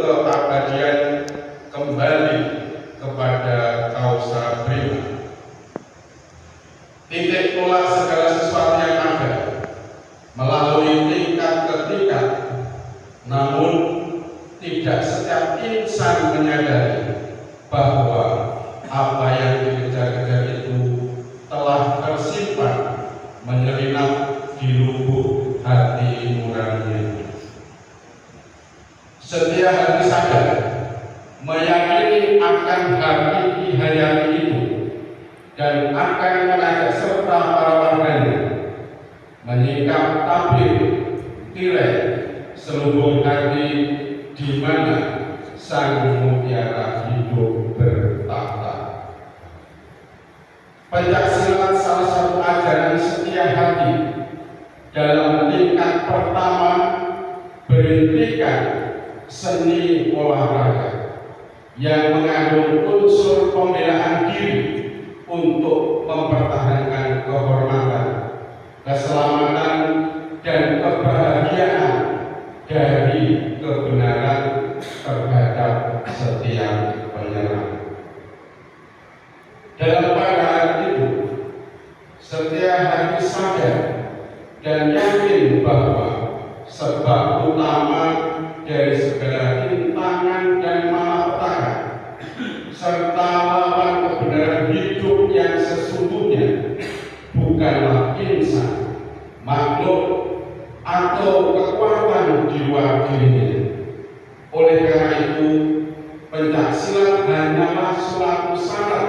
keabadian kembali kepada kausa prima. Titik tolak segala sesuatu yang ada melalui tingkat ke tingkat, namun tidak setiap insan menyadari bahwa apa yang dikejar-kejar itu telah tersimpan menyelinap di lubuk hati nurani. Setiap hati sadar meyakini akan hakiki hayati itu dan akan mengajak serta para warganya menyingkap tabir tirai selubung hati di mana sang mutiara hidup bertahta. Pencaksilat salah satu ajaran setia hati dalam tingkat pertama berintikan seni olahraga yang mengandung unsur pembelaan diri untuk mempertahankan kehormatan, keselamatan, dan kebahagiaan dari kebenaran terhadap setiap penyerang. Dalam pandangan itu, setiap hati sadar dan yakin bahwa sebab utama dari segala rintangan dan malapetaka serta lawan kebenaran hidup yang sesungguhnya bukanlah insan, makhluk, atau kekuatan di luar dirinya. Oleh karena itu, pencaksilat hanyalah suatu syarat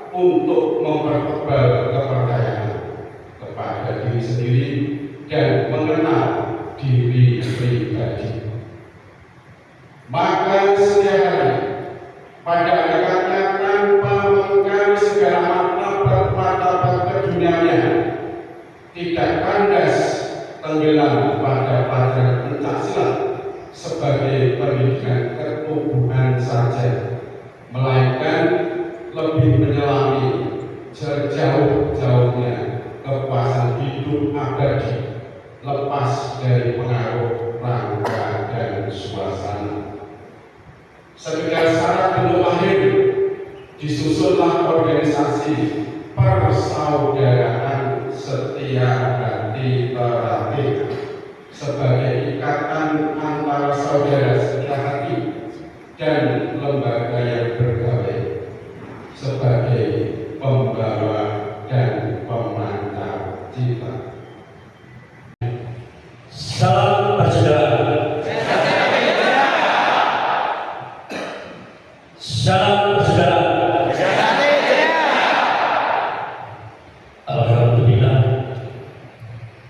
untuk mempertebal kepercayaan kepada diri sendiri dan mengenal diri pribadi. Maka setiap hari pada dekatnya tanpa mengingkari segala martabat keduniaan, tidak kandas tenggelam pada pelajaran pencaksilat sebagai pendidikan ketubuhan saja, melainkan lebih menyelami sejauh-jauhnya kepuasan hidup abadi lepas dari pengaruh rangka dan suasana. Sekedar syarat belum lahir, disusunlah organisasi persaudaraan setia hati terlatih sebagai ikatan antara saudara setia hati dan lembaga yang bergawe sebagai pembawa dan pemancar cita. Salam persaudaraan. Salam persaudaraan. Alhamdulillah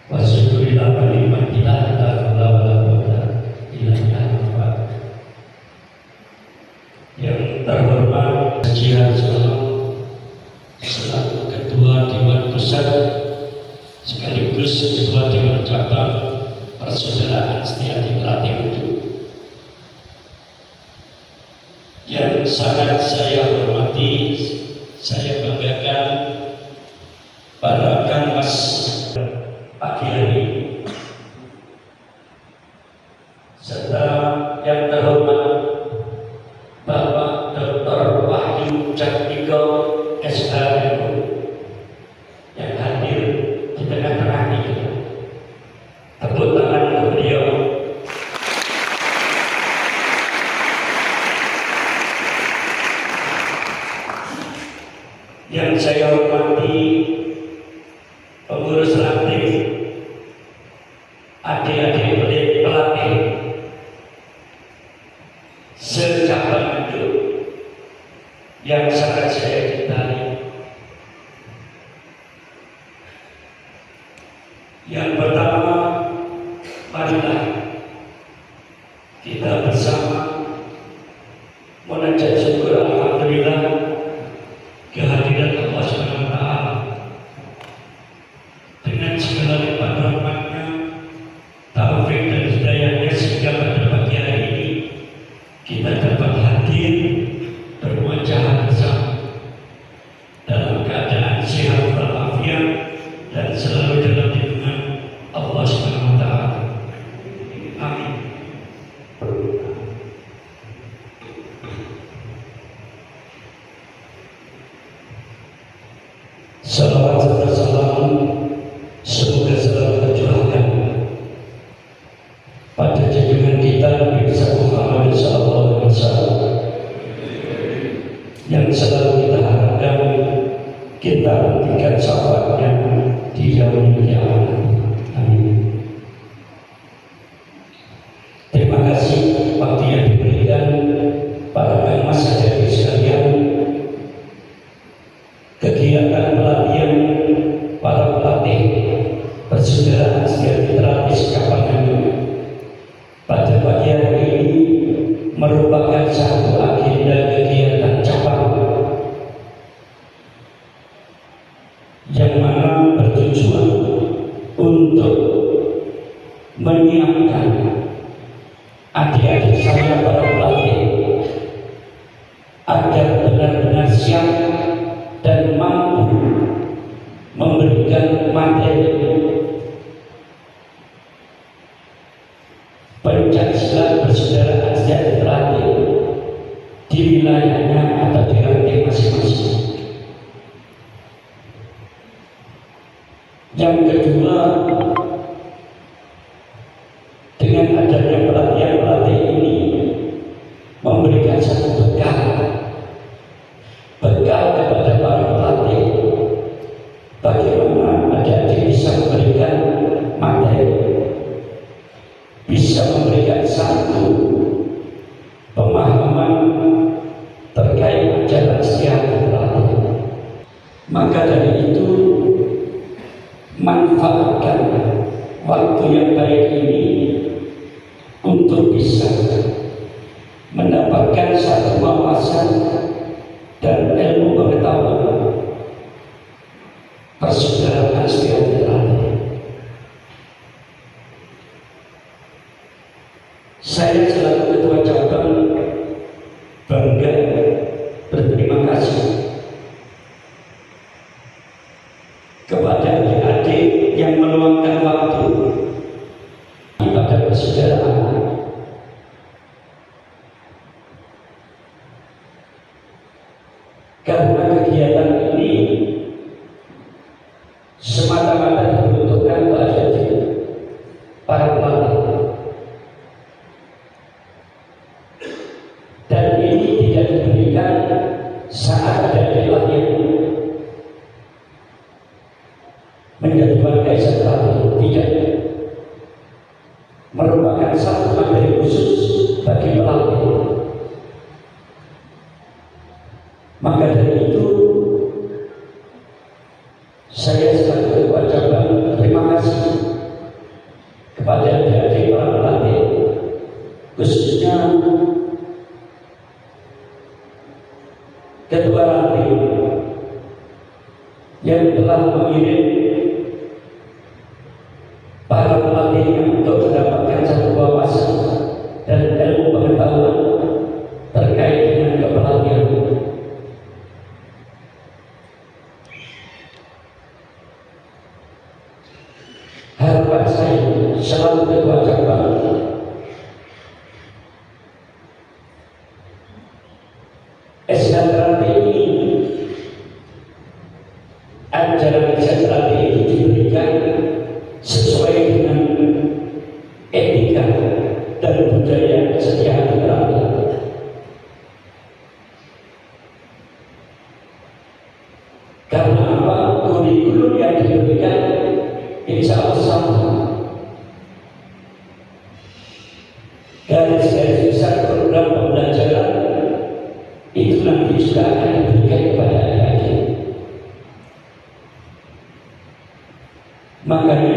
wa syukurillah wa nikmatillah la haula wa la quwwata illa billah. Yang terhormat Haji selaku Ketua Dewan Pusat sekaligus Ketua Dewan Cabang Persaudaraan Setia Terlatih itu, yang sangat saya hormati, saya banggakan para kanvas pagi hari, serta yang terhormat Bapak Dr. Wahyu Jatmiko SHMU yang hadir di tengah-tengah kita. Tepuk tangan untuk beliau. Yang saya hormati pengurus aktif, adik-adik pelatih secabang itu yang sangat saya cintai. Yang pertama, marilah kita bersama mengucap syukur alhamdulillah kehadiran Allah Subhanahu wa taala dengan segala lipat rahmatnya, taufik dan hidayahnya, sehingga pada pagi hari ini kita dapat hadir bermuajah bersama dalam keadaan sehat walafiat dan selalu dalam lindungan Salawat serta salam semoga selalu tercurahkan pada junjungan kita Nabi besar Muhammad sallallahu alaihi wasallam yang selalu kita harapkan kita nantikan syafaatnya di yaumul qiyamah. Amin. Terima kasih waktu yang diberikan para mas hadirin sekalian. Kegiatan pelatihan para pelatih persaudaraan sejati terapis Kapangan pada pagi hari ini merupakan satu agenda kegiatan cabang yang mana bertujuan untuk menyiapkan adik-adik saya para pelatih agar benar-benar siap dan mampu memberikan materi pencaksilat persaudaraan sejahtera di wilayahnya atau di ranting masing-masing. Yang kedua, dengan adanya pelatihan-pelatihan ini memberikan satu bekal kepada para pelatih bagaimana adik-adik bisa memberikan materi, bisa memberikan satu pemahaman terkait ajaran setiap pelatih. Maka dari itu manfaatkan waktu yang baik ini untuk bisa mendapatkan satu wawasan dan ilmu pengetahuan persaudaraan sejahtera. Saya selaku ketua cabang bangga berterima kasih kepada adik-adik yang meluangkan waktu pada persaudaraan. Karena kegiatan ini semata-mata diperuntukkan kepada para pelatih, dan ini tidak diberikan saat ada latihan menjadi warga setelah tidak, merupakan satu materi khusus bagi pelatih. Maka dari itu saya selaku ketua cabang terima kasih kepada adik-adik para pelatih, khususnya ketua ranting yang telah mengirim para pelatih untuk mendapatkan satu wawasan dan ilmu pengetahuan terkait dengan kepelatihan. Harapan saya selalu ketua cabang SHTRAT ini, ajaran SHTRAT ini diberikan sesuai dengan etika dan budaya sejahtera. Karena apa? Kurikulum yang diberikan insya Allah sama. Garis-garis besar program pembelajaran itu nanti sudah akan diberikan kepada adik-adik. Makanya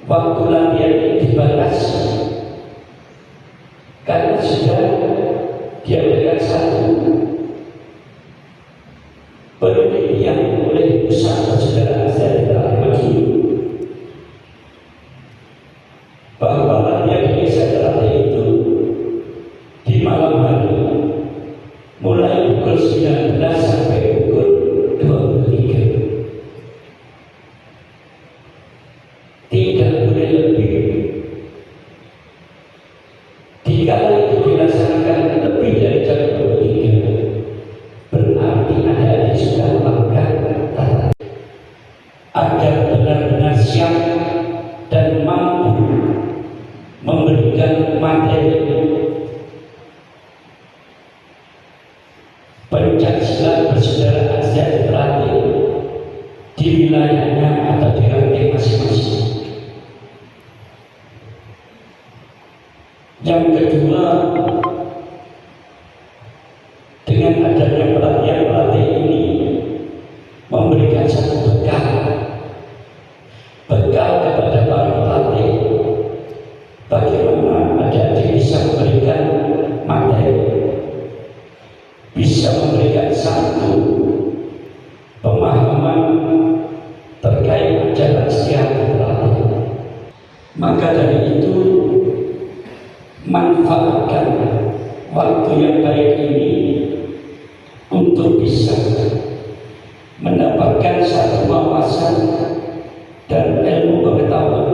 waktu latihan ini dibatasi karena sudah diadakan satu penelitian oleh pusat persaudaraan sejahtera bahwa latihan di sejahtera itu di malam hari mulai pukul 19 sampai pukul 23, tidak boleh lebih. Jika itu dilaksanakan lebih dari jam 23, berarti ada sudah melanggar tata. Pencaksilat persaudaraan sejahtera di wilayahnya atau di ranting masing-masing. Yang kedua, dengan adanya pelatihan ini memberikan satu bekal kepada para pelatih, bagaimana adik-adik bisa memberikan materi, bisa memberikan satu pemahaman terkait ajaran sejahtera. Maka dari itu, manfaatkan waktu yang baik ini untuk bisa mendapatkan satu wawasan dan ilmu pengetahuan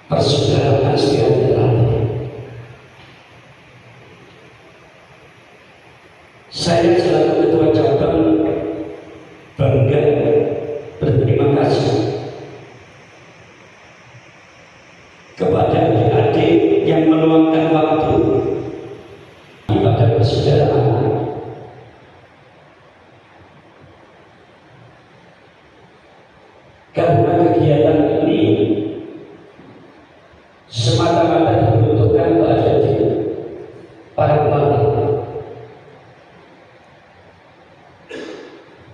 persaudaraan sejahtera. Saya selaku ketua cabang bangga berterima kasih kepada adik-adik yang meluangkan waktu pada persaudaraan. Karena kegiatan ini semata-mata diperuntukkan kepada para pelatih,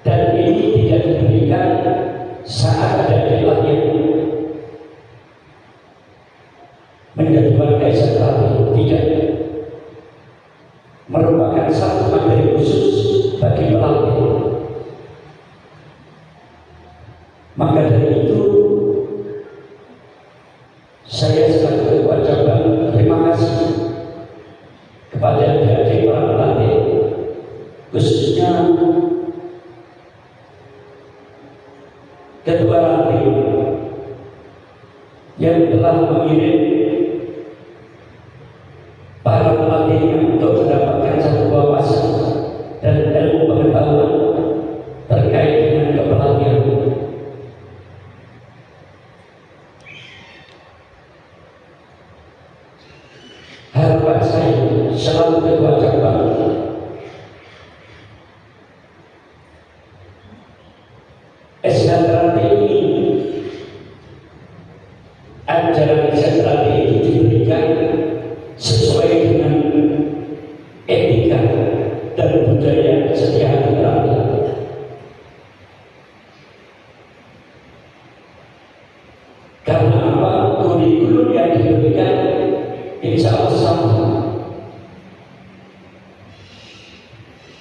dan ini tidak diberikan saat ada pelatihan menjadi warga setelah, tidak, merupakan satu materi khusus bagi pelatih. Maka dari itu, saya selaku ketua cabang terima kasih kepada adik-adik para pelatih, khususnya ketua ranting yang telah mengirim para pelatihnya untuk mendapatkan satu wawasan dan ilmu pengetahuan terkait dengan kepelatihan. Harapan saya selalu ketua cabang SHTRT ini, ajaran SHTRT itu diberikan sesuai dengan etika dan budaya sejahtera. Karena apa? Kurikulum yang diberikan insya Allah sama.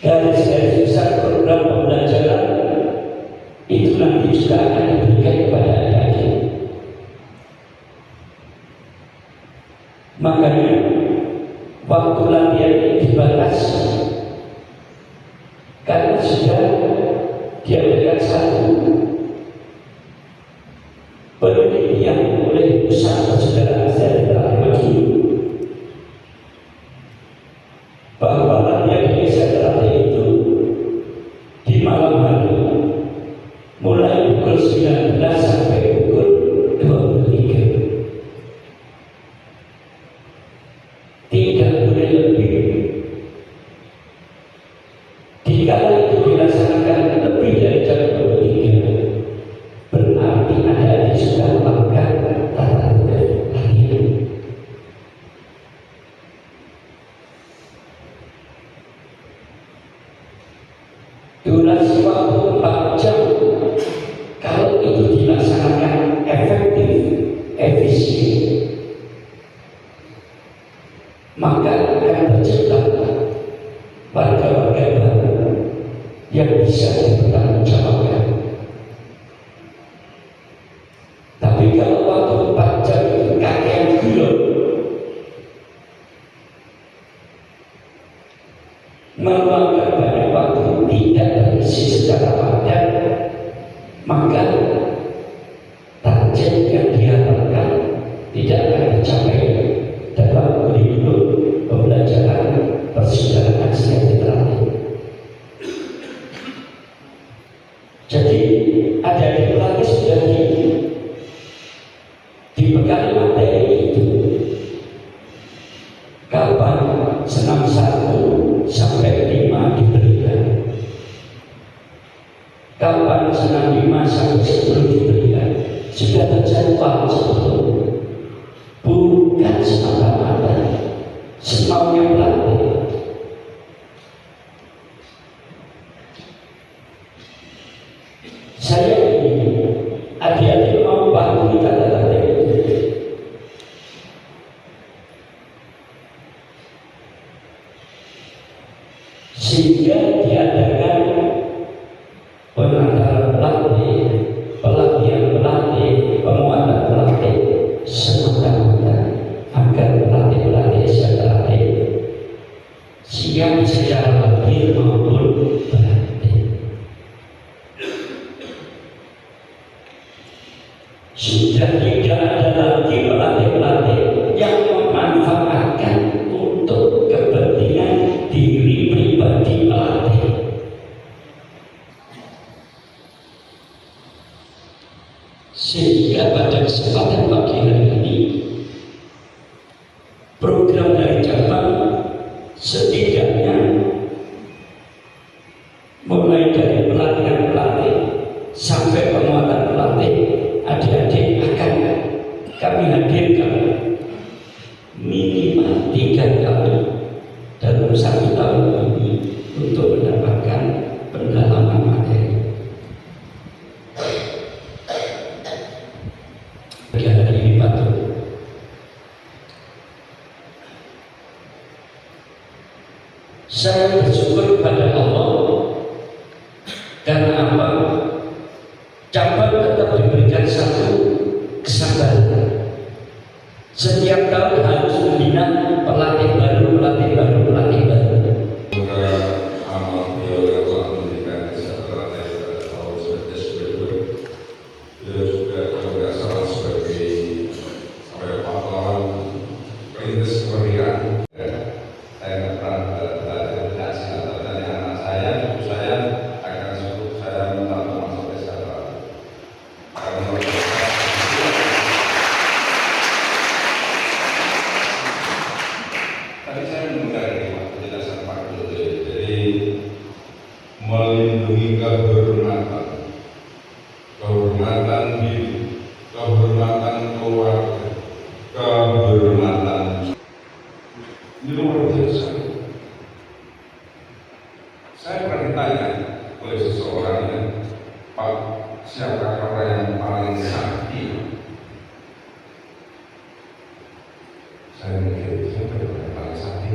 Garis-garis besar program pembelajaran itu nanti juga akan diberikan kepada adik-adik. Makanya waktu latihan ini dibatasi, karena sudah diadakan satu penelitian oleh Pusat Persaudaraan Sejahtera Madiun bahwa latihan di SHTRT itu di malam hari mulai pukul 19 sampai pukul 23. Tidak boleh lebih. Jika itu dilaksanakan lebih dari jam 23, berarti adik-adik sudah melanggar tata tertib latihan. Durasi waktu 4 jam, kalau itu dilaksanakan efektif, efisien, maka akan tercipta warga-warga baru yang bisa dipertanggungjawabkan. Tapi kalau waktu 4 jam itu kakean gula, meluangkan banyak waktu, tidak terisi secara padat, maka target yang diharapkan tidak akan tercapai dalam kurikulum pembelajaran persaudaraan sejahtera. Jadi ada di pelatih sudah dibekali materi itu. Kapan senam 1 sampai pelaksanaan 5 sampai 10 diberikan sudah terjadwal sebetulnya, bukan semata-mata semaunya pelatih. Saya ingin adik-adik mau bantu kita latih, sehingga diadakan pengantaran pelatih, pelatihan-pelatih, penguatan pelatih semata-mata agar pelatih-pelatih siap terlatih, siap secara lahir maupun batin. Sudah tidak ada lagi pelatih-pelatih yang memanfaatkan untuk kepentingan diri pribadi pelatih. Sehingga pada kesempatan pagi hari ini, program dari cabang setidaknya mulai dari pelatihan pelatih sampai penguatan pelatih, adik-adik akan kami hadirkan minimal 3 kali dalam 1 tahun ini untuk mendapatkan pendalaman materi. Hari ini patut saya bersyukur kepada Allah karena apa? Cabang tetap diberikan satu kesabaran. Setiap tahun harus membina pelatih baru. Semoga amal beliau yang telah memberikan kesejahteraan pada tahun berikut. Beliau juga tidak salah sebagai pahlawan perintis kemerdekaan. Saya pernah belajar dari anak saya, ibu saya akan suruh saya minta masuk kesejahteraan. Tadi saya mendengar penjelasan Pak Dodo, jadi melindungi kehormatan diri, kehormatan keluarga, kehormatan ini luar biasa. Saya pernah ditanya oleh seseorang, Pak, siapa orang yang paling sakti? Saya mikir, siapa yang paling sakti?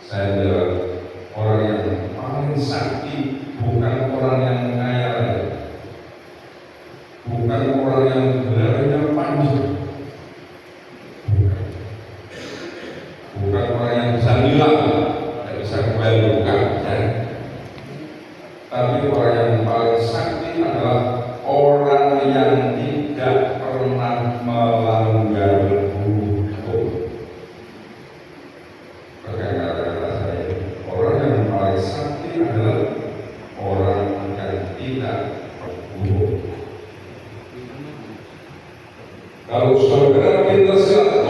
Saya bilang, orang yang paling sakti bukan orang yang kaya, bukan orang yang berlarinya panjang, bukan orang yang bisa hilang, tidak bisa kembali, bukan. Tapi orang yang paling sakti adalah orang yang tidak pernah melanggar hukum. Pakai kata-kata saya, orang yang paling sakti adalah orang yang tidak berhukum. Kalau saudara minta silat,